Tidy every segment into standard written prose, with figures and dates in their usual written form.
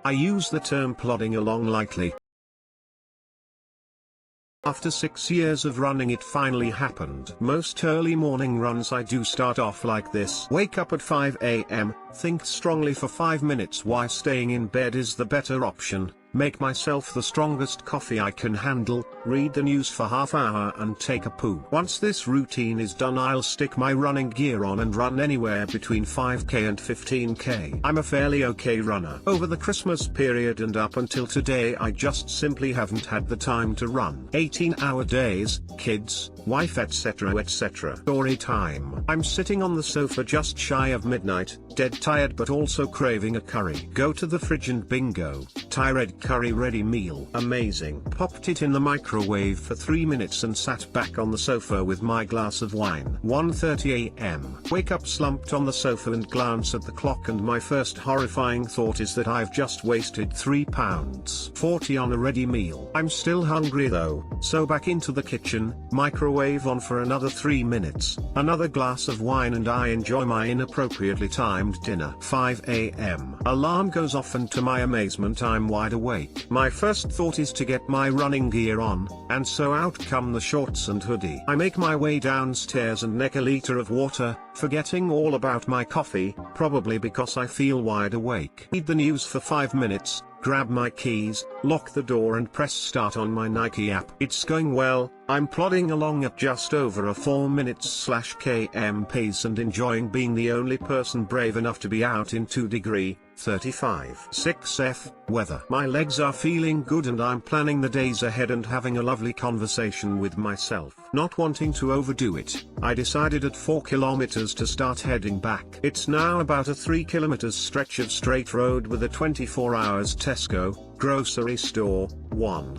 I use the term plodding along lightly. After 6 years of running, it finally happened. Most early morning runs I do start off like this. Wake up at 5 a.m., think strongly for 5 minutes why staying in bed is the better option, make myself the strongest coffee I can handle, read the news for half hour and take a poo. Once this routine is done, I'll stick my running gear on and run anywhere between 5k and 15k. I'm a fairly okay runner. Over the Christmas period and up until today, I just simply haven't had the time to run. 18-hour days, kids, wife, etc. etc. Story time. I'm sitting on the sofa just shy of midnight, dead tired but also craving a curry. Go to the fridge and bingo, Thai red curry ready meal. Amazing. Popped it in the microwave for 3 minutes and sat back on the sofa with my glass of wine. 1:30 a.m. Wake up slumped on the sofa and glance at the clock, and my first horrifying thought is that I've just wasted £3.40 on a ready meal. I'm still hungry though, so back into the kitchen, microwave on for another 3 minutes, another glass of wine, and I enjoy my inappropriately timed dinner. 5 a.m. Alarm goes off and to my amazement I'm wide awake. My first thought is to get my running gear on, and so out come the shorts and hoodie. I make my way downstairs and neck a liter of water, forgetting all about my coffee, probably because I feel wide awake. Read the news for 5 minutes, grab my keys, lock the door and press start on my Nike app. It's going well. I'm plodding along at just over a 4 minutes/km pace and enjoying being the only person brave enough to be out in 2°35 6F weather. My legs are feeling good and I'm planning the days ahead and having a lovely conversation with myself. Not wanting to overdo it, I decided at 4 kilometers to start heading back. It's now about a 3 kilometers stretch of straight road with a 24 hours Tesco grocery store,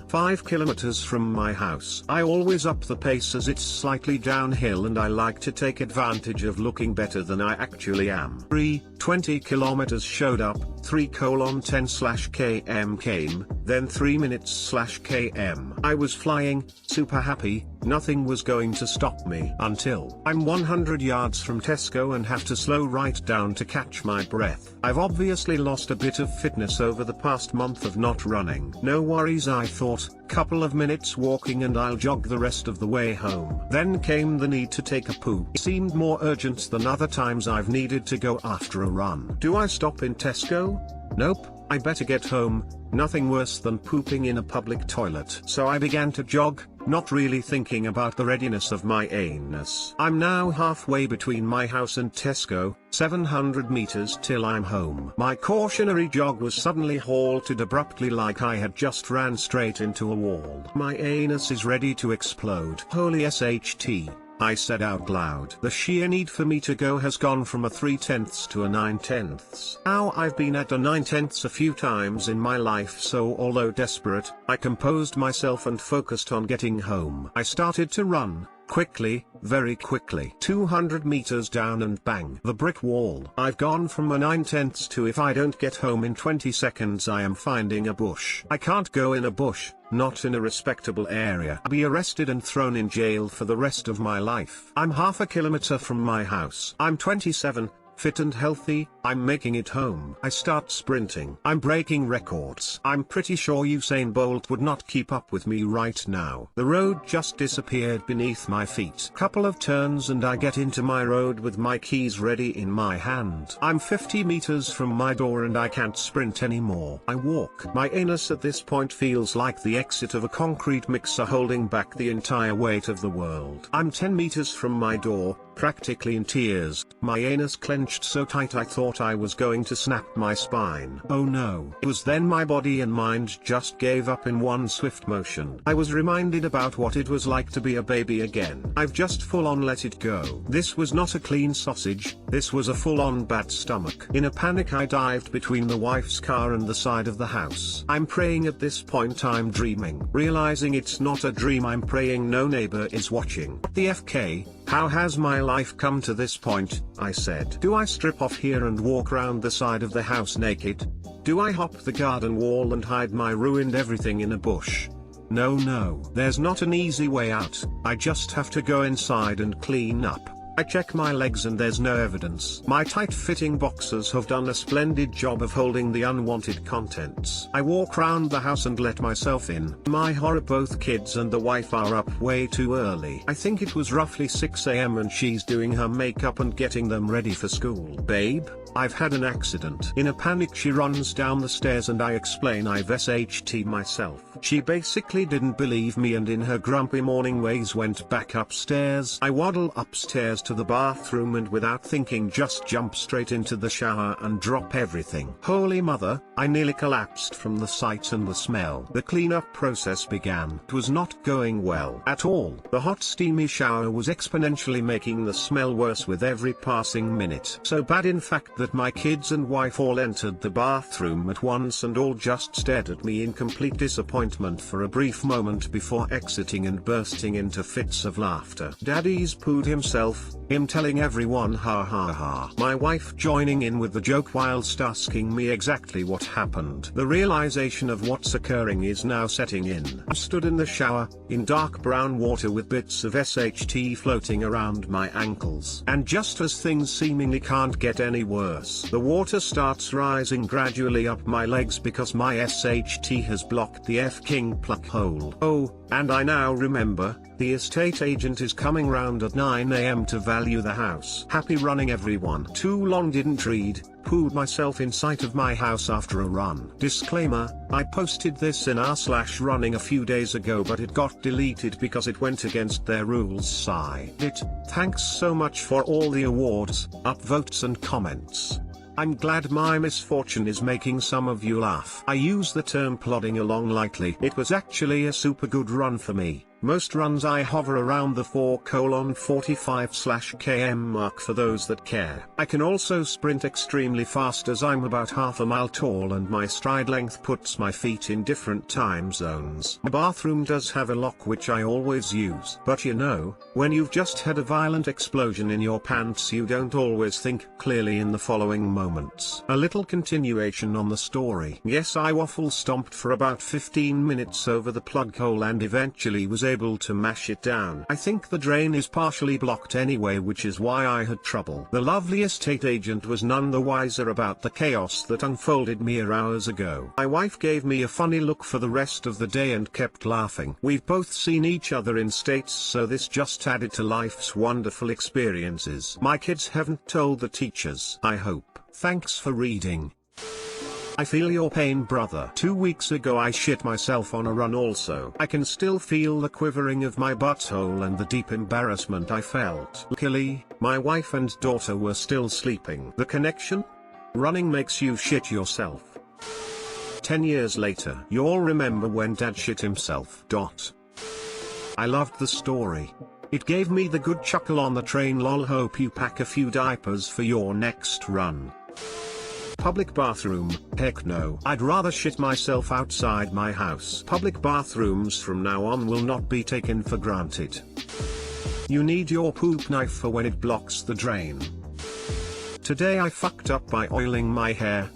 5 kilometers from my house. I always up the pace as it's slightly downhill and I like to take advantage of looking better than I actually am. 20 kilometers showed up, 3:10/km came, then 3 minutes/km. I was flying, super happy, nothing was going to stop me until I'm 100 yards from Tesco and have to slow right down to catch my breath. I've obviously lost a bit of fitness over the past month of not running. No worries, I thought, couple of minutes walking and I'll jog the rest of the way home. Then came the need to take a poo. It seemed more urgent than other times I've needed to go after a run. Do I stop in Tesco? Nope. I better get home, nothing worse than pooping in a public toilet. So I began to jog, not really thinking about the readiness of my anus. I'm now halfway between my house and Tesco, 700 meters till I'm home. My cautionary jog was suddenly halted abruptly like I had just ran straight into a wall. My anus is ready to explode. Holy SHT. I said out loud. The sheer need for me to go has gone from a 3/10 to a 9/10. Now I've been at a 9/10 a few times in my life, so although desperate, I composed myself and focused on getting home. I started to run, quickly, very quickly. 200 meters down and bang, the brick wall. I've gone from a 9/10 to if I don't get home in 20 seconds I am finding a bush. I can't go in a bush, not in a respectable area. I'll be arrested and thrown in jail for the rest of my life. I'm half a kilometer from my house. I'm 27. Fit and healthy, I'm making it home. I start sprinting. I'm breaking records. I'm pretty sure Usain Bolt would not keep up with me right now. The road just disappeared beneath my feet. Couple of turns and I get into my road with my keys ready in my hand. I'm 50 meters from my door and I can't sprint anymore. I walk. My anus at this point feels like the exit of a concrete mixer holding back the entire weight of the world. I'm 10 meters from my door, practically in tears. My anus clenched so tight I thought I was going to snap my spine. Oh no. It was then my body and mind just gave up in one swift motion. I was reminded about what it was like to be a baby again. I've just full on let it go. This was not a clean sausage, this was a full on bad stomach. In a panic I dived between the wife's car and the side of the house. I'm praying at this point I'm dreaming. Realizing it's not a dream, I'm praying no neighbor is watching. What the FK? How has my life come to this point? I said. Do I strip off here and walk round the side of the house naked? Do I hop the garden wall and hide my ruined everything in a bush? No, there's not an easy way out. I just have to go inside and clean up. I check my legs and there's no evidence. My tight-fitting boxers have done a splendid job of holding the unwanted contents. I walk round the house and let myself in. My horror, both kids and the wife are up way too early. I think it was roughly 6 AM and she's doing her makeup and getting them ready for school. Babe, I've had an accident. In a panic she runs down the stairs and I explain I've SHT myself. She basically didn't believe me and in her grumpy morning ways went back upstairs. I waddle upstairs to the bathroom and without thinking just jump straight into the shower and drop everything. Holy mother, I nearly collapsed from the sight and the smell. The cleanup process began. It was not going well at all. The hot steamy shower was exponentially making the smell worse with every passing minute. So bad in fact that my kids and wife all entered the bathroom at once and all just stared at me in complete disappointment for a brief moment before exiting and bursting into fits of laughter. Daddy's pooed himself, him telling everyone ha ha ha. My wife joining in with the joke whilst asking me exactly what happened. The realization of what's occurring is now setting in. I stood in the shower, in dark brown water with bits of SHT floating around my ankles. And just as things seemingly can't get any worse, the water starts rising gradually up my legs because my SHT has blocked the F-King plug hole. Oh, and I now remember, the estate agent is coming round at 9 AM to value the house. Happy running everyone. Too long didn't read, pooed myself in sight of my house after a run. Disclaimer, I posted this in r/running a few days ago but it got deleted because it went against their rules. Sigh. Thanks so much for all the awards, upvotes and comments. I'm glad my misfortune is making some of you laugh. I use the term plodding along lightly. It was actually a super good run for me. Most runs I hover around the 4:45/km mark for those that care. I can also sprint extremely fast as I'm about half a mile tall and my stride length puts my feet in different time zones. The bathroom does have a lock which I always use. But you know, when you've just had a violent explosion in your pants you don't always think clearly in the following moments. A little continuation on the story. Yes, I waffle stomped for about 15 minutes over the plug hole and eventually was able to mash it down. I think the drain is partially blocked anyway, which is why I had trouble. The lovely estate agent was none the wiser about the chaos that unfolded mere hours ago. My wife gave me a funny look for the rest of the day and kept laughing. We've both seen each other in states, so this just added to life's wonderful experiences. My kids haven't told the teachers, I hope. Thanks for reading. I feel your pain, brother. 2 weeks ago I shit myself on a run also. I can still feel the quivering of my butthole and the deep embarrassment I felt. Luckily, my wife and daughter were still sleeping. The connection? Running makes you shit yourself. 10 years later. You'll remember when Dad shit himself. I loved the story. It gave me the good chuckle on the train. Lol. Hope you pack a few diapers for your next run. Public bathroom, heck no. I'd rather shit myself outside my house. Public bathrooms from now on will not be taken for granted. You need your poop knife for when it blocks the drain. Today I fucked up by oiling my hair.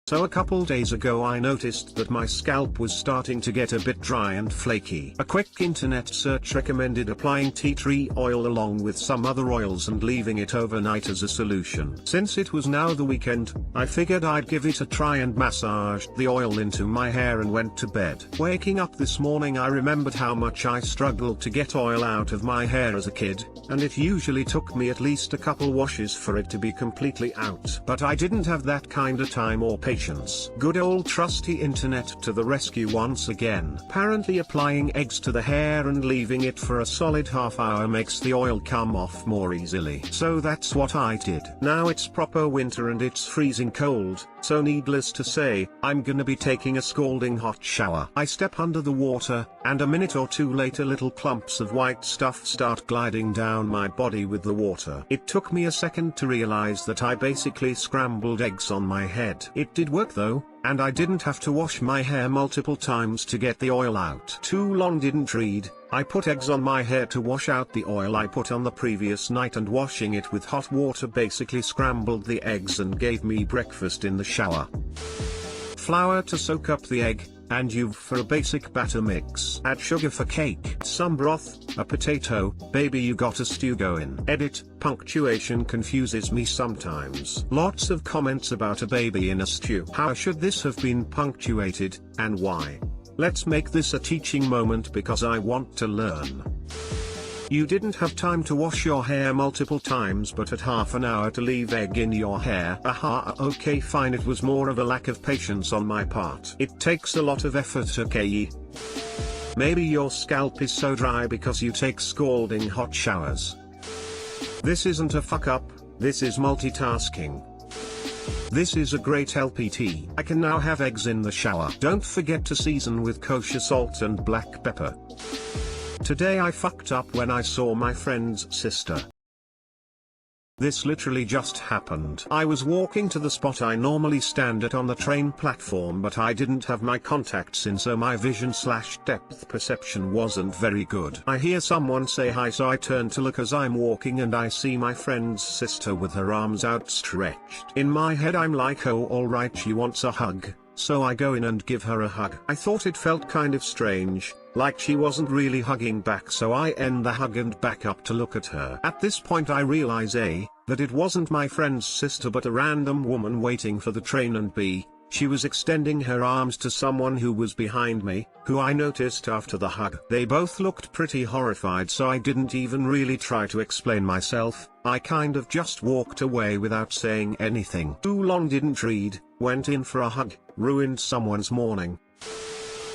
So a couple days ago I noticed that my scalp was starting to get a bit dry and flaky. A quick internet search recommended applying tea tree oil along with some other oils and leaving it overnight as a solution. Since it was now the weekend, I figured I'd give it a try and massaged the oil into my hair and went to bed. Waking up this morning I remembered how much I struggled to get oil out of my hair as a kid, and it usually took me at least a couple washes for it to be completely out. But I didn't have that kind of time or patience. Good old trusty internet to the rescue once again. Apparently applying eggs to the hair and leaving it for a solid half hour makes the oil come off more easily. So that's what I did. Now it's proper winter and it's freezing cold, so needless to say, I'm gonna be taking a scalding hot shower. I step under the water, and a minute or two later little clumps of white stuff start gliding down my body with the water. It took me a second to realize that I basically scrambled eggs on my head. It did work though, and I didn't have to wash my hair multiple times to get the oil out. Too long didn't read. I put eggs on my hair to wash out the oil I put on the previous night, and washing it with hot water basically scrambled the eggs and gave me breakfast in the shower. Flour to soak up the egg, and you've for a basic batter mix. Add sugar for cake, some broth, a potato, baby you got a stew going. Edit, punctuation confuses me sometimes. Lots of comments about a baby in a stew. How should this have been punctuated, and why? Let's make this a teaching moment because I want to learn. You didn't have time to wash your hair multiple times but had half an hour to leave egg in your hair. Aha, okay fine, it was more of a lack of patience on my part. It takes a lot of effort, okay? Maybe your scalp is so dry because you take scalding hot showers. This isn't a fuck up, this is multitasking. This is a great LPT. I can now have eggs in the shower. Don't forget to season with kosher salt and black pepper. Today I fucked up when I saw my friend's sister. This literally just happened. I was walking to the spot I normally stand at on the train platform, but I didn't have my contacts in, so my vision/depth perception wasn't very good. I hear someone say hi, so I turn to look as I'm walking and I see my friend's sister with her arms outstretched. In my head I'm like, oh alright, she wants a hug. So I go in and give her a hug. I thought it felt kind of strange, like she wasn't really hugging back, so I end the hug and back up to look at her. At this point I realize A, that it wasn't my friend's sister but a random woman waiting for the train, and B, she was extending her arms to someone who was behind me, who I noticed after the hug. They both looked pretty horrified, so I didn't even really try to explain myself. I kind of just walked away without saying anything. Too long, didn't read, went in for a hug, ruined someone's morning.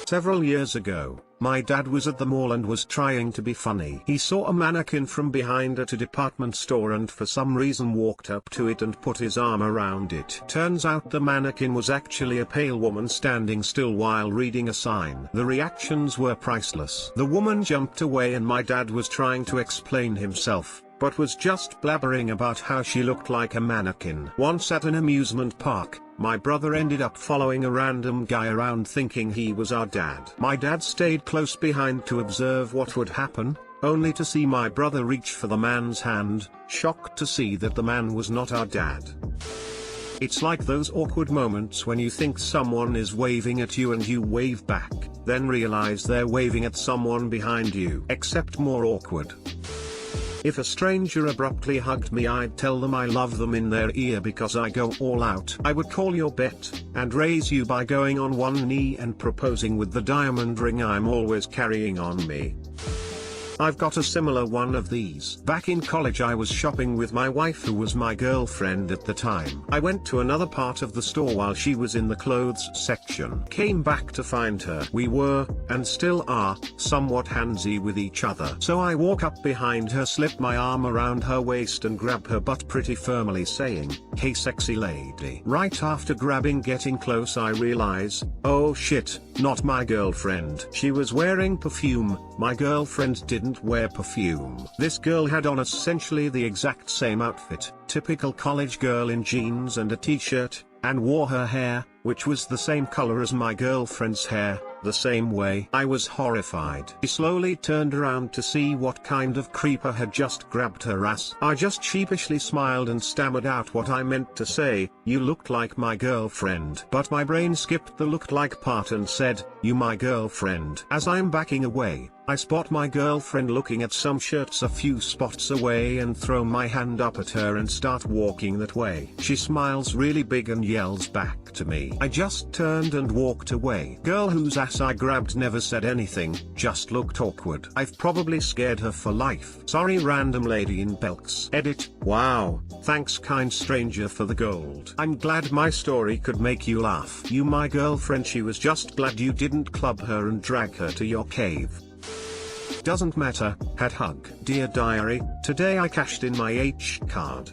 Several years ago, my dad was at the mall and was trying to be funny. He saw a mannequin from behind at a department store and for some reason walked up to it and put his arm around it. Turns out the mannequin was actually a pale woman standing still while reading a sign. The reactions were priceless. The woman jumped away and my dad was trying to explain himself, but was just blabbering about how she looked like a mannequin. Once at an amusement park, my brother ended up following a random guy around thinking he was our dad. My dad stayed close behind to observe what would happen, only to see my brother reach for the man's hand, shocked to see that the man was not our dad. It's like those awkward moments when you think someone is waving at you and you wave back, then realize they're waving at someone behind you, except more awkward. If a stranger abruptly hugged me, I'd tell them I love them in their ear because I go all out. I would call your bet, and raise you by going on one knee and proposing with the diamond ring I'm always carrying on me. I've got a similar one of these. Back in college I was shopping with my wife, who was my girlfriend at the time. I went to another part of the store while she was in the clothes section. Came back to find her. We were, and still are, somewhat handsy with each other. So I walk up behind her, slip my arm around her waist and grab her butt pretty firmly, saying, "Hey sexy lady." Right after getting close, I realize, oh shit, not my girlfriend. She was wearing perfume. My girlfriend didn't wear perfume. This girl had on essentially the exact same outfit, typical college girl in jeans and a t-shirt, and wore her hair, which was the same color as my girlfriend's hair, the same way. I was horrified. She slowly turned around to see what kind of creeper had just grabbed her ass. I just sheepishly smiled and stammered out what I meant to say, "You looked like my girlfriend." But my brain skipped the looked like part and said, "You my girlfriend." As I'm backing away, I spot my girlfriend looking at some shirts a few spots away and throw my hand up at her and start walking that way. She smiles really big and yells back to me. I just turned and walked away. Girl whose ass I grabbed never said anything, just looked awkward. I've probably scared her for life. Sorry random lady in Belks. Edit. Wow, thanks kind stranger for the gold. I'm glad my story could make you laugh. You my girlfriend, she was just glad you didn't club her and drag her to your cave. Doesn't matter, had hug. Dear diary, today I cashed in my H card.